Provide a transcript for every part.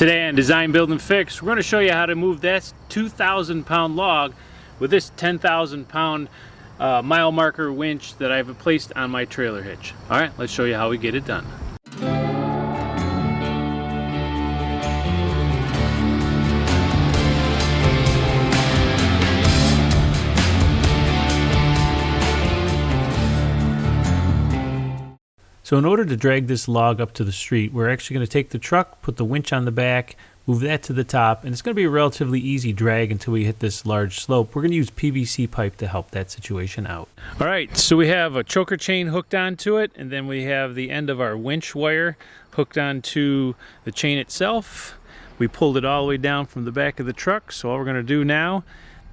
Today on Design, Build, and Fix, we're going to show you how to move that 2,000 pound log with this 10,000 pound mile marker winch that I've placed on my trailer hitch. Alright, let's show you how we get it done. So in order to drag this log up to the street, we're actually going to take the truck, put the winch on the back, move that to the top, and it's going to be a relatively easy drag until we hit this large slope. We're going to use PVC pipe to help that situation out. Alright, so we have a choker chain hooked onto it, and then we have the end of our winch wire hooked onto the chain itself. We pulled it all the way down from the back of the truck, so all we're going to do now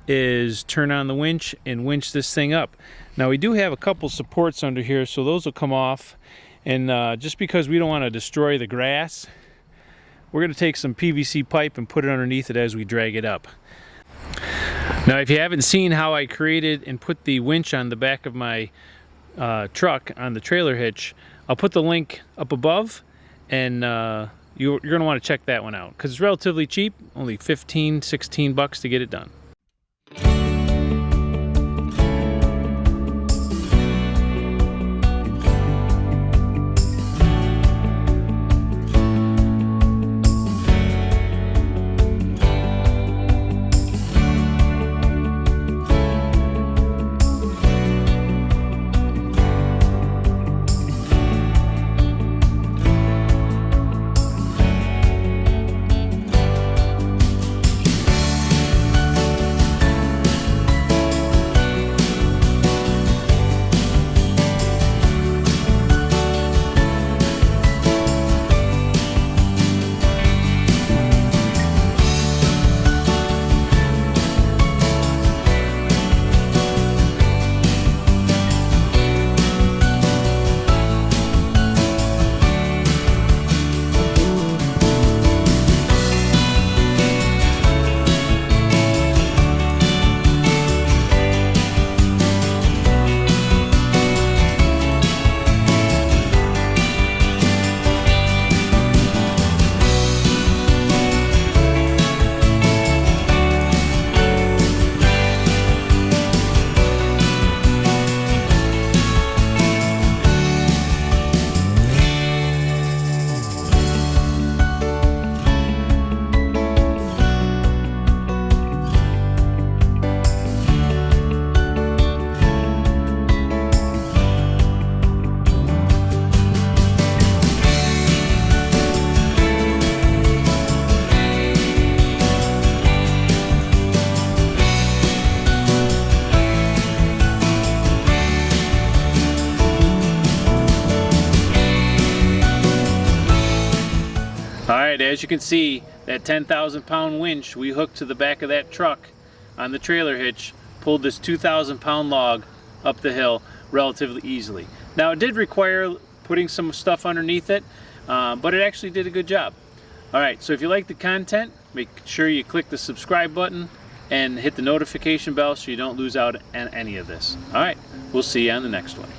is turn on the winch and winch this thing up. Now we do have a couple supports under here, so those will come off. And just because we don't want to destroy the grass, we're going to take some PVC pipe and put it underneath it as we drag it up. Now if you haven't seen how I created and put the winch on the back of my truck on the trailer hitch, I'll put the link up above, and you're going to want to check that one out because it's relatively cheap, only 15, 16 bucks to get it done. Alright, as you can see, that 10,000 pound winch we hooked to the back of that truck on the trailer hitch pulled this 2,000 pound log up the hill relatively easily. Now it did require putting some stuff underneath it, but it actually did a good job. Alright, so if you like the content, make sure you click the subscribe button and hit the notification bell so you don't lose out on any of this. Alright, we'll see you on the next one.